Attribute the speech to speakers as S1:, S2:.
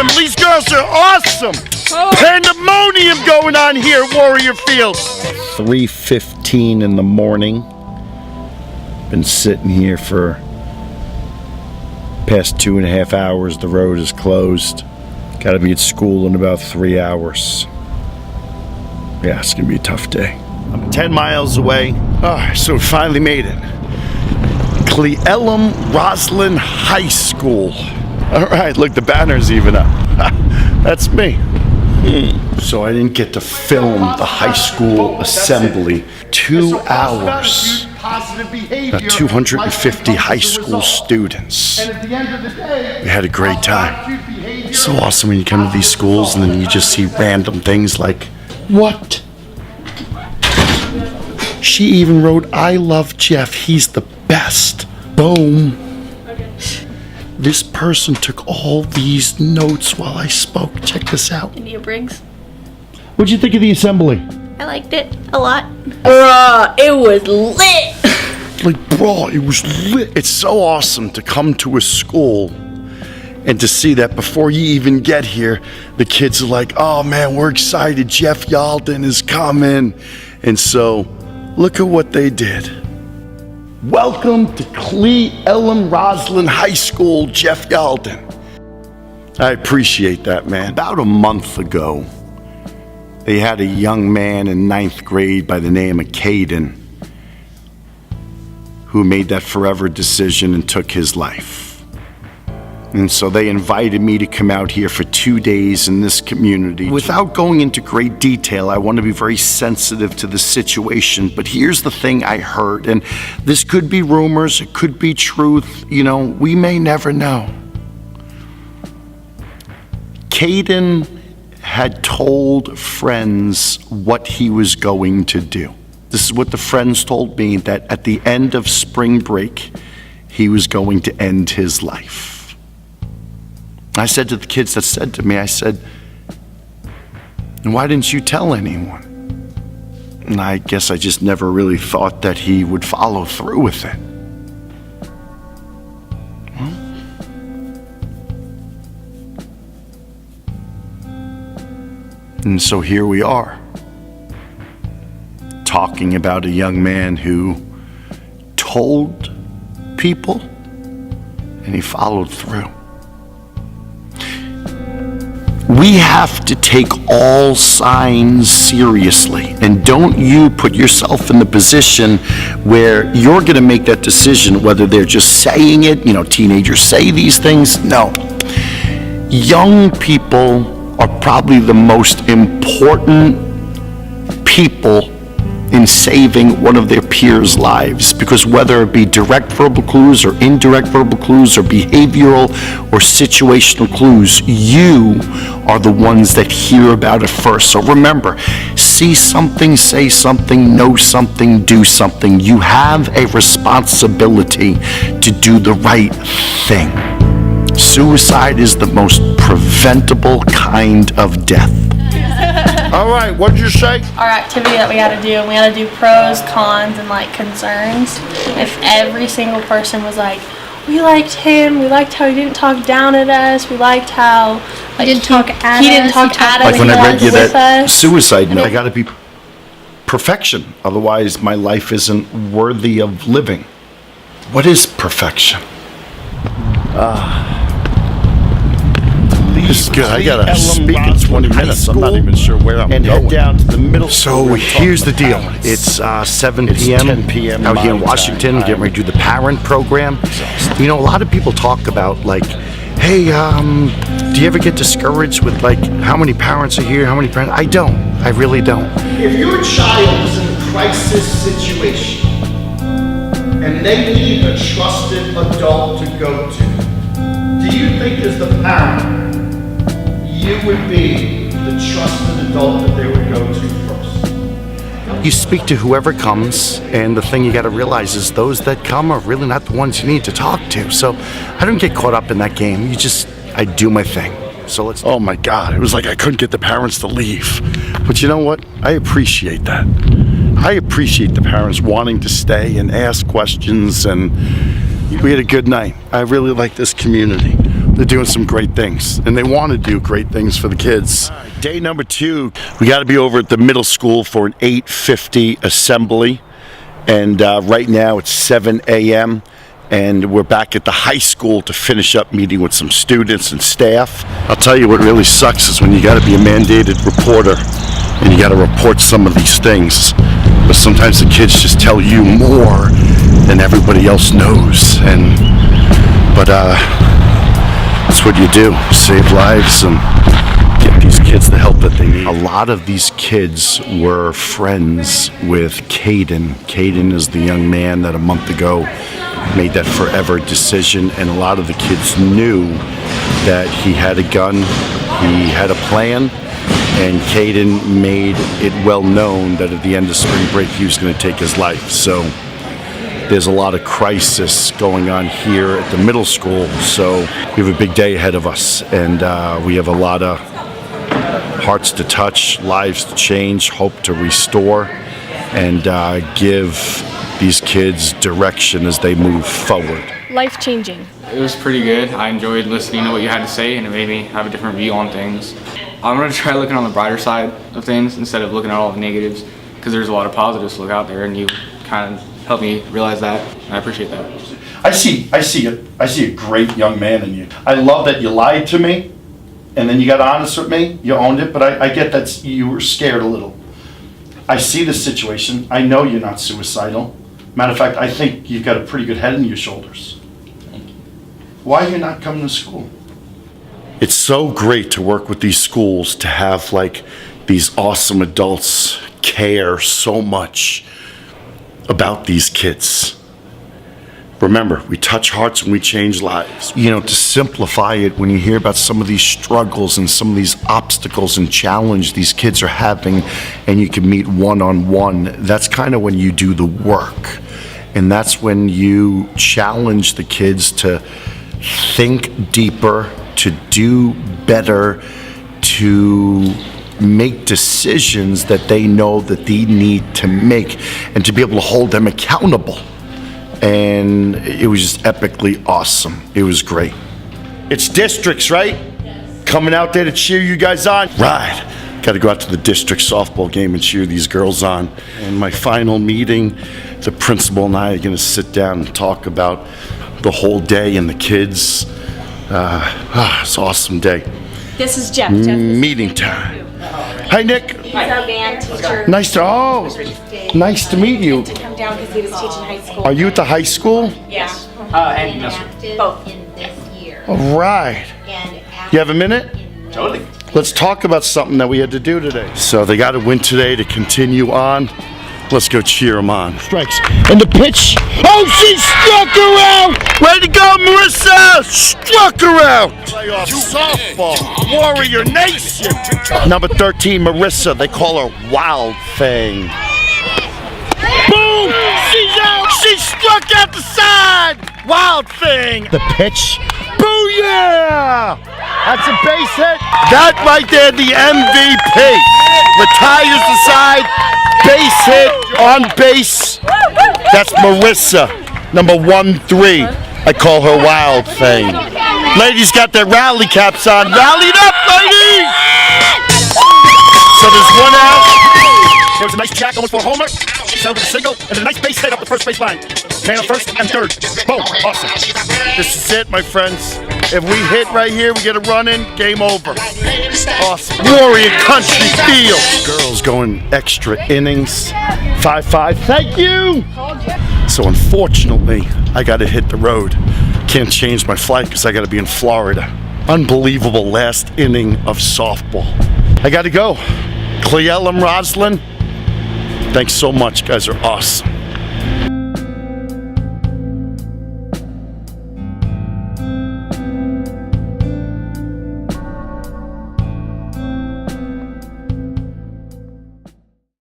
S1: them. These girls are awesome. Pandemonium going on here, Warrior Field. 3:15 in the morning. Been sitting here for past 2.5 hours. The road is closed. Got to be at school in about 3 hours. Yeah, it's gonna be a tough day. I'm 10 miles away. So we finally made it. Cle Elum-Roslyn High School. All right, look, the banner's even up. That's me. So I didn't get to film the high school assembly. 2 hours. About 250 high school students. We had a great time. It's so awesome when you come to these schools and then you just see random things like, what? She even wrote, I love Jeff, he's the best. Boom. This person took all these notes while I spoke. Check this out.
S2: India Briggs.
S1: What'd you think of the assembly?
S2: I liked it a lot. Bruh, it was lit.
S1: Like, bro, it was lit. It's so awesome to come to a school and to see that before you even get here, the kids are like, oh man, we're excited. Jeff Yalden is coming. And so, look at what they did. Welcome to Cle Elum-Roslyn High School, Jeff Yalden. I appreciate that, man. About a month ago, they had a young man in 9th grade by the name of Caden who made that forever decision and took his life. And so they invited me to come out here for 2 days in this community. Without going into great detail, I want to be very sensitive to the situation, but here's the thing I heard, and this could be rumors, it could be truth, you know, we may never know. Caden had told friends what he was going to do. This is what the friends told me, that at the end of spring break, he was going to end his life. I said to the kids that said to me, I said, why didn't you tell anyone? And I guess I just never really thought that he would follow through with it. Well, and so here we are, talking about a young man who told people and he followed through. We have to take all signs seriously, and don't you put yourself in the position where you're going to make that decision whether they're just saying it, you know, teenagers say these things. No. Young people are probably the most important people in saving one of their peers' lives, because whether it be direct verbal clues or indirect verbal clues or behavioral or situational clues, you are the ones that hear about it first. So remember, see something, say something, know something, do something. You have a responsibility to do the right thing. Suicide is the most preventable kind of death. All right, what'd you say?
S2: Our activity that we had to do, and we had to do pros, cons, and like concerns. If every single person was like, we liked him, we liked how he didn't talk down at us, we liked how like,
S3: he didn't talk at us.
S1: Like when I read you that suicide note, I gotta be perfection, otherwise my life isn't worthy of living. What is perfection? This is good. I gotta speak in 20 minutes. I'm not even sure where I'm going. Head down to the middle school. So here's the deal. It's 7 p.m. 10 p.m. out here in Washington. We're getting ready to do the parent program. You know, a lot of people talk about like, hey, do you ever get discouraged with like how many parents are here, how many parents? I don't. I really don't. If your child is in a crisis situation and they need a trusted adult to go to, do you think as the parent you would be the trusted adult that they would go to first? You speak to whoever comes, and the thing you got to realize is those that come are really not the ones you need to talk to. So I don't get caught up in that game. I do my thing. So let's. Oh my God, it was like I couldn't get the parents to leave. But you know what? I appreciate that. I appreciate the parents wanting to stay and ask questions, and we had a good night. I really like this community. they're doing some great things, and they want to do great things for the kids. Day number 2, we got to be over at the middle school for an 8:50 assembly, and right now it's 7 a.m. and we're back at the high school to finish up meeting with some students and staff. I'll tell you what really sucks is when you got to be a mandated reporter and you got to report some of these things, but sometimes the kids just tell you more than everybody else knows, but that's what you do, save lives and get these kids the help that they need. A lot of these kids were friends with Caden. Caden is the young man that a month ago made that forever decision, and a lot of the kids knew that he had a gun, he had a plan, and Caden made it well known that at the end of spring break he was going to take his life. So there's a lot of crisis going on here at the middle school, so we have a big day ahead of us, and we have a lot of hearts to touch, lives to change, hope to restore, and give these kids direction as they move forward.
S3: Life-changing.
S4: It was pretty good. I enjoyed listening to what you had to say, and it made me have a different view on things. I'm going to try looking on the brighter side of things instead of looking at all the negatives, because there's a lot of positives to look out there, and you kind of helped me realize that, and I appreciate that.
S1: I see a great young man in you. I love that you lied to me, and then you got honest with me. You owned it, but I get that you were scared a little. I see the situation. I know you're not suicidal. Matter of fact, I think you've got a pretty good head on your shoulders.
S4: Thank you.
S1: Why are you not coming to school? It's so great to work with these schools, to have like these awesome adults care so much about these kids. Remember, we touch hearts and we change lives. You know, to simplify it, when you hear about some of these struggles and some of these obstacles and challenge these kids are having, and you can meet one-on-one, that's kind of when you do the work. And that's when you challenge the kids to think deeper, to do better, to make decisions that they know that they need to make, and to be able to hold them accountable. And it was just epically awesome. It was great. It's districts, right? Yes. Coming out there to cheer you guys on. Right. Got to go out to the district softball game and cheer these girls on. And my final meeting, the principal and I are going to sit down and talk about the whole day and the kids. It's an awesome day.
S3: This is Jeff.
S1: Meeting time. Hi, Nick.
S3: He's our band teacher.
S1: Nice to meet you.
S3: To come down because he was teaching high school.
S1: Are you at the high school?
S3: Yeah.
S4: And no, sir.
S3: Both.
S5: In this year.
S1: All right. You have a minute?
S4: Totally.
S1: Let's talk about something that we had to do today. So they got to win today to continue on. Let's go cheer them on. Strikes. And the pitch. Oh, she struck her out. Way to go, Marissa. Struck her out. Playoff softball. Warrior Nation. Number 13, Marissa. They call her Wild Thing. Boom. She's out. She struck out the side. Wild Thing. The pitch. Booyah. That's a base hit. That right there, the MVP. Retires the side. Base hit on base. That's Marissa, number 1-3. I call her Wild Thing. Ladies got their rally caps on. Rallied up, ladies! So there's one out. There was a nice jack almost for a homer. Settled with a single, and a nice base hit up the first base line. Man on first and third. Boom, awesome. This is it, my friends. If we hit right here, we get a run in, game over. Awesome. Warrior Country Field. Girls going extra innings. 5-5. Thank you. So unfortunately, I got to hit the road. Can't change my flight because I got to be in Florida. Unbelievable last inning of softball. I got to go. Cle Elum-Roslyn. Thanks so much. You guys are awesome.